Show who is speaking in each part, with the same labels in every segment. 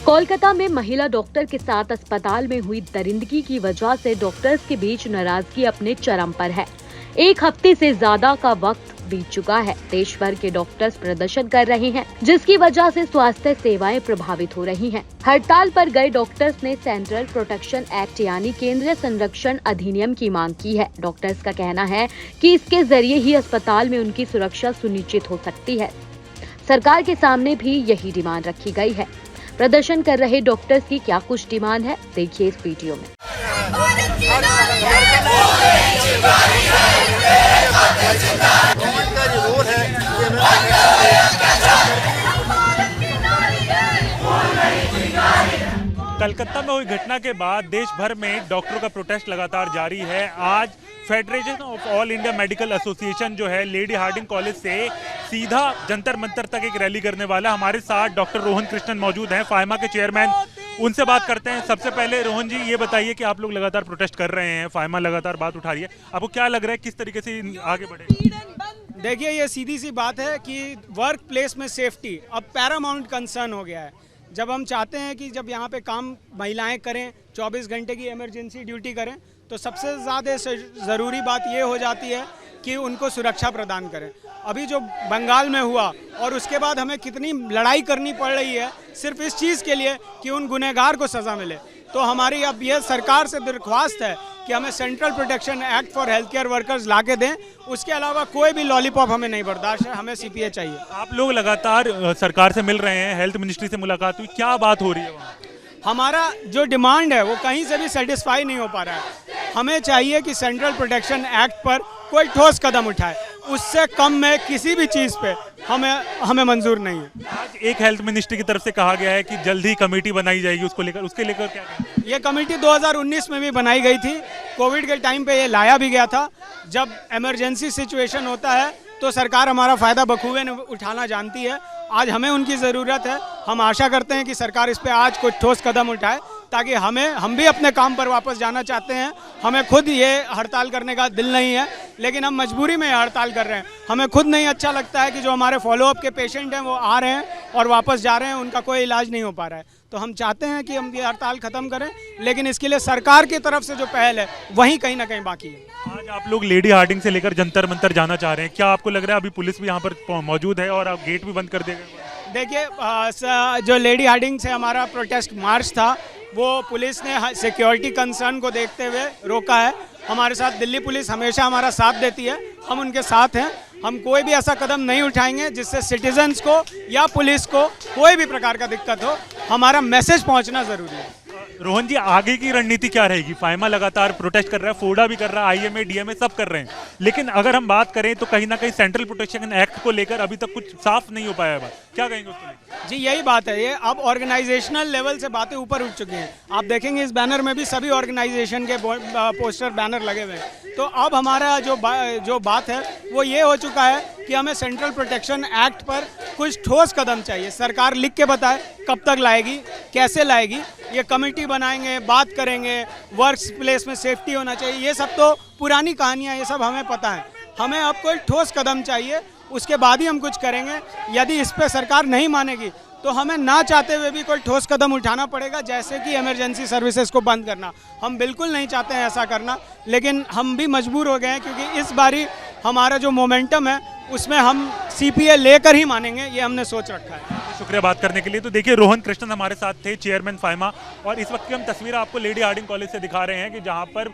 Speaker 1: कोलकाता में महिला डॉक्टर के साथ अस्पताल में हुई दरिंदगी की वजह से डॉक्टर्स के बीच नाराजगी अपने चरम पर है। एक हफ्ते से ज्यादा का वक्त बीत चुका है। देश भर के डॉक्टर्स प्रदर्शन कर रहे हैं, जिसकी वजह से स्वास्थ्य सेवाएं प्रभावित हो रही हैं। हड़ताल पर गए डॉक्टर्स ने सेंट्रल प्रोटेक्शन एक्ट यानी केंद्रीय संरक्षण अधिनियम की मांग की है। डॉक्टर्स का कहना है कि इसके जरिए ही अस्पताल में उनकी सुरक्षा सुनिश्चित हो सकती है। सरकार के सामने भी यही डिमांड रखी गई है। प्रदर्शन कर रहे डॉक्टर्स की क्या कुछ डिमांड है, देखिए इस वीडियो में।
Speaker 2: कलकत्ता में हुई घटना के बाद देश भर में डॉक्टरों का प्रोटेस्ट लगातार जारी है। आज federation of all India medical association जो है लेडी हार्डिंग कॉलेज से सीधा जंतर मंतर तक एक रैली करने वाला। हमारे साथ डॉक्टर रोहन कृष्णन मौजूद हैं, फाइमा के चेयरमैन। उनसे बात करते हैं। सबसे पहले रोहन जी ये बताइए कि आप लोग लगातार प्रोटेस्ट कर रहे हैं, फाइमा लगातार बात उठा रही है, आपको क्या लग रहा है किस तरीके से आगे बढ़ेगा?
Speaker 3: देखिए, ये सीधी सी बात है कि वर्क प्लेस में सेफ्टी अब पैरामाउंट कंसर्न हो गया है। जब हम चाहते हैं कि जब यहाँ पे काम महिलाएं करें, 24 घंटे की इमरजेंसी ड्यूटी करें, तो सबसे ज़्यादा ज़रूरी बात ये हो जाती है कि उनको सुरक्षा प्रदान करें। अभी जो बंगाल में हुआ और उसके बाद हमें कितनी लड़ाई करनी पड़ रही है सिर्फ इस चीज़ के लिए कि उन गुनहगार को सज़ा मिले। तो हमारी अब ये सरकार से दरख्वास्त है कि हमें central protection act for health care workers ला के दें। उसके अलावा कोई भी लॉलीपॉप हमें नहीं बर्दाश्त है, हमें सीपीए चाहिए।
Speaker 2: आप लोग लगातार सरकार से मिल रहे हैं, हेल्थ मिनिस्ट्री से मुलाकात हुई, क्या बात हो रही है वहाँ?
Speaker 3: हमारा जो डिमांड है वो कहीं से भी सेटिस्फाई नहीं हो पा रहा है। हमें चाहिए कि सेंट्रल प्रोटेक्शन एक्ट पर कोई ठोस कदम उठाए, उससे कम में किसी भी चीज़ पे हमें मंजूर नहीं है।
Speaker 2: आज एक हेल्थ मिनिस्ट्री की तरफ से कहा गया है कि जल्द ही कमेटी बनाई जाएगी उसको लेकर, उसके लेकर क्या कहें?
Speaker 3: ये कमेटी 2019 में भी बनाई गई थी। कोविड के टाइम पे ये लाया भी गया था। जब इमरजेंसी सिचुएशन होता है तो सरकार हमारा फ़ायदा बखूबे उठाना जानती है। आज हमें उनकी ज़रूरत है। हम आशा करते हैं कि सरकार इस पे आज कुछ ठोस कदम उठाए, ताकि हम भी अपने काम पर वापस जाना चाहते हैं। हमें खुद ये हड़ताल करने का दिल नहीं है, लेकिन हम मजबूरी में हड़ताल कर रहे हैं। हमें खुद नहीं अच्छा लगता है कि जो हमारे फॉलोअप के पेशेंट हैं वो आ रहे हैं और वापस जा रहे हैं, उनका कोई इलाज नहीं हो पा रहा है। तो हम चाहते हैं कि हम ये हड़ताल ख़त्म करें, लेकिन इसके लिए सरकार की तरफ से जो पहल है वहीं कहीं ना कहीं बाकी है।
Speaker 2: आज आप लोग लेडी हार्डिंग से लेकर जंतर मंतर जाना चाह रहे हैं, क्या आपको लग रहा है अभी पुलिस भी यहाँ पर मौजूद है और आप गेट भी बंद कर देंगे?
Speaker 3: देखिए, जो लेडी हार्डिंग से हमारा प्रोटेस्ट मार्च था वो पुलिस ने सिक्योरिटी कंसर्न को देखते हुए रोका है। हमारे साथ दिल्ली पुलिस हमेशा हमारा साथ देती है, हम उनके साथ हैं। हम कोई भी ऐसा कदम नहीं उठाएंगे जिससे सिटीजन्स को या पुलिस को कोई भी प्रकार का दिक्कत हो। हमारा मैसेज पहुंचना ज़रूरी है।
Speaker 2: रोहन जी, आगे की रणनीति क्या रहेगी? फाइमा लगातार प्रोटेस्ट कर रहा है, फोडा भी कर रहा है, आईएमए डीएमए सब कर रहे हैं, लेकिन अगर हम बात करें तो कहीं ना कहीं सेंट्रल प्रोटेक्शन एक्ट को लेकर अभी तक कुछ साफ नहीं हो पाया है। क्या कहेंगे उसको लेकर?
Speaker 3: जी, यही बात है। ये अब ऑर्गेनाइजेशनल लेवल से बातें ऊपर उठ चुकी हैं। आप देखेंगे इस बैनर में भी सभी ऑर्गेनाइजेशन के पोस्टर बैनर लगे हुए हैं। तो अब हमारा जो बात है वो ये हो चुका है कि हमें सेंट्रल प्रोटेक्शन एक्ट पर कुछ ठोस कदम चाहिए। सरकार लिख के बताए कब तक लाएगी, कैसे लाएगी। ये कमेटी बनाएंगे, बात करेंगे, वर्क प्लेस में सेफ्टी होना चाहिए, ये सब तो पुरानी कहानियाँ, ये सब हमें पता है। हमें अब कोई ठोस कदम चाहिए, उसके बाद ही हम कुछ करेंगे। यदि इस पर सरकार नहीं मानेगी तो हमें ना चाहते हुए भी कोई ठोस कदम उठाना पड़ेगा, जैसे कि इमरजेंसी सर्विसेज को बंद करना। हम बिल्कुल नहीं चाहते हैं ऐसा करना, लेकिन हम भी मजबूर हो गए हैं, क्योंकि इस बारी हमारा जो मोमेंटम है उसमें हम सीपीए लेकर ही मानेंगे, ये हमने सोच रखा है।
Speaker 2: शुक्रिया बात करने के लिए। तो देखिए, रोहन कृष्णन हमारे साथ थे, चेयरमैन फाइमा, और इस वक्त की हम तस्वीर आपको लेडी हार्डिंग कॉलेज से दिखा रहे हैं कि जहां पर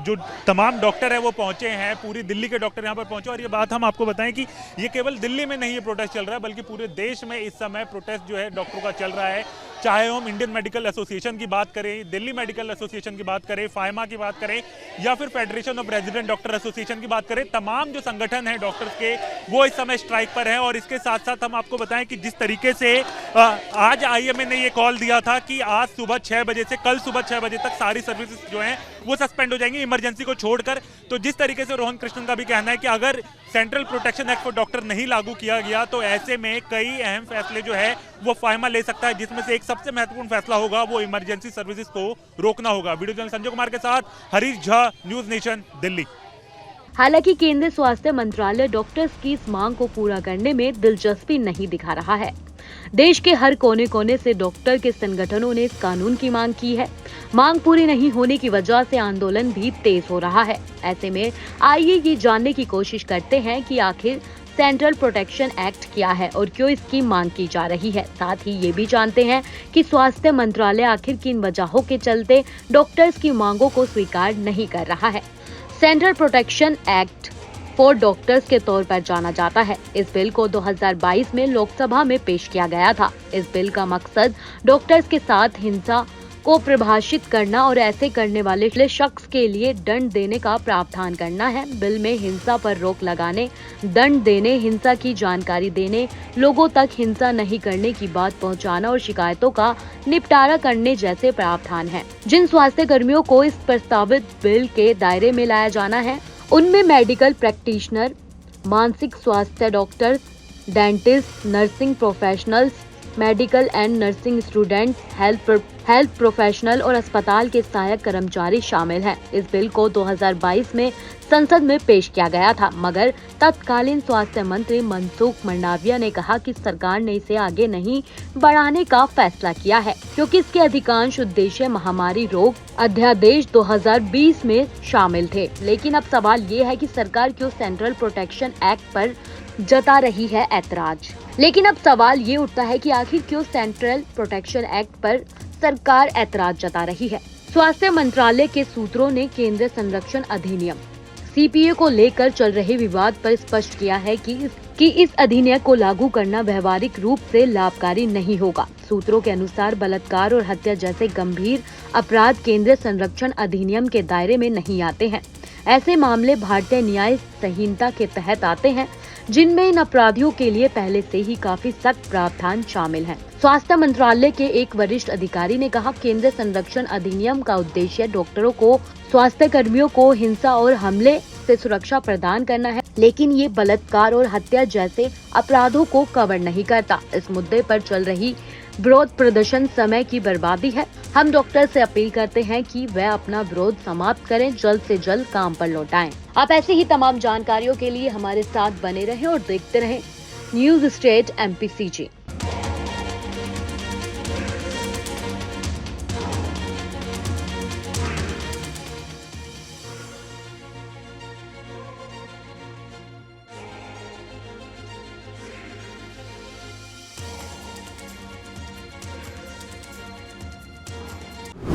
Speaker 2: जो तमाम डॉक्टर है वो पहुंचे हैं, पूरी दिल्ली के डॉक्टर यहां पर पहुंचे। और ये बात हम आपको बताएं कि ये केवल दिल्ली में नहीं ये प्रोटेस्ट चल रहा है, बल्कि पूरे देश में इस समय प्रोटेस्ट जो है डॉक्टरों का चल रहा है। चाहे हम इंडियन मेडिकल एसोसिएशन की बात करें, दिल्ली मेडिकल एसोसिएशन की बात करें, फाइमा की बात करें, या फिर federation of resident doctor association की बात करें, तमाम जो संगठन है डॉक्टर्स के वो इस समय स्ट्राइक पर हैं। और इसके साथ साथ हम आपको बताएं कि जिस तरीके से आज आईएमए ने ये कॉल दिया था कि आज सुबह 6 बजे से कल सुबह 6 बजे तक सारी सर्विसेज जो हैं वो सस्पेंड हो जाएंगी इमरजेंसी को छोड़कर। तो जिस तरीके से रोहन कृष्णन का भी कहना है कि अगर central protection act for doctor नहीं लागू किया गया तो ऐसे में कई अहम फैसले जो है वो फाइमा ले सकता है, जिसमें से एक सबसे महत्वपूर्ण फैसला होगा वो इमरजेंसी सर्विसेज को रोकना होगा। वीडियो जर्नलिस्ट संजय कुमार के साथ हरीश झा, न्यूज नेशन, दिल्ली।
Speaker 1: हालांकि केंद्रीय स्वास्थ्य मंत्रालय डॉक्टर्स की इस मांग को पूरा करने में दिलचस्पी नहीं दिखा रहा है। देश के हर कोने कोने से डॉक्टर के संगठनों ने इस कानून की मांग की है। मांग पूरी नहीं होने की वजह से आंदोलन भी तेज हो रहा है। ऐसे में आइए ये जानने की कोशिश करते हैं कि आखिर सेंट्रल प्रोटेक्शन एक्ट क्या है और क्यों इसकी मांग की जा रही है। साथ ही ये भी जानते हैं कि स्वास्थ्य मंत्रालय आखिर किन वजहों के चलते डॉक्टर्स की मांगों को स्वीकार नहीं कर रहा है। Central protection act for doctors के तौर पर जाना जाता है। इस बिल को 2022 में लोकसभा में पेश किया गया था। इस बिल का मकसद डॉक्टर्स के साथ हिंसा को परिभाषित करना और ऐसे करने वाले शख्स के लिए दंड देने का प्रावधान करना है। बिल में हिंसा पर रोक लगाने, दंड देने, हिंसा की जानकारी देने, लोगों तक हिंसा नहीं करने की बात पहुंचाना और शिकायतों का निपटारा करने जैसे प्रावधान हैं। जिन स्वास्थ्य कर्मियों को इस प्रस्तावित बिल के दायरे में लाया जाना है उनमें मेडिकल प्रैक्टिशनर, मानसिक स्वास्थ्य doctors, dentist, nursing professionals, medical and nursing students, health professional और अस्पताल के सहायक कर्मचारी शामिल हैं। इस बिल को 2022 में संसद में पेश किया गया था, मगर तत्कालीन स्वास्थ्य मंत्री मनसुख मंडाविया ने कहा कि सरकार ने इसे आगे नहीं बढ़ाने का फैसला किया है, क्योंकि इसके अधिकांश उद्देश्य महामारी रोग अध्यादेश 2020 में शामिल थे। लेकिन अब सवाल ये है कि सरकार क्यों सेंट्रल प्रोटेक्शन एक्ट पर जता रही है ऐतराज। लेकिन अब सवाल ये उठता है कि आखिर क्यों सेंट्रल प्रोटेक्शन एक्ट पर सरकार ऐतराज जता रही है। स्वास्थ्य मंत्रालय के सूत्रों ने केंद्रीय संरक्षण अधिनियम सीपीए को लेकर चल रहे विवाद पर स्पष्ट किया है कि इस अधिनियम को लागू करना व्यवहारिक रूप से लाभकारी नहीं होगा। सूत्रों के अनुसार बलात्कार और हत्या जैसे गंभीर अपराध केंद्रीय संरक्षण अधिनियम के दायरे में नहीं आते हैं। ऐसे मामले भारतीय न्याय संहिता के तहत आते हैं, जिनमें इन अपराधियों के लिए पहले से ही काफी सख्त प्रावधान शामिल हैं। स्वास्थ्य मंत्रालय के एक वरिष्ठ अधिकारी ने कहा, केंद्रीय संरक्षण अधिनियम का उद्देश्य डॉक्टरों को, स्वास्थ्य कर्मियों को हिंसा और हमले से सुरक्षा प्रदान करना है, लेकिन ये बलात्कार और हत्या जैसे अपराधों को कवर नहीं करता। इस मुद्दे पर चल रही विरोध प्रदर्शन समय की बर्बादी है। हम डॉक्टर से अपील करते हैं कि वह अपना विरोध समाप्त करें, जल्द से जल्द काम पर लौट आएं। आप ऐसे ही तमाम जानकारियों के लिए हमारे साथ बने रहें और देखते रहें news state MPCG।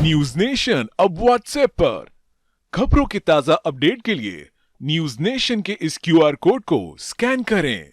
Speaker 4: News nation अब व्हाट्सएप पर। खबरों के ताजा अपडेट के लिए न्यूज नेशन के इस QR कोड को स्कैन करें।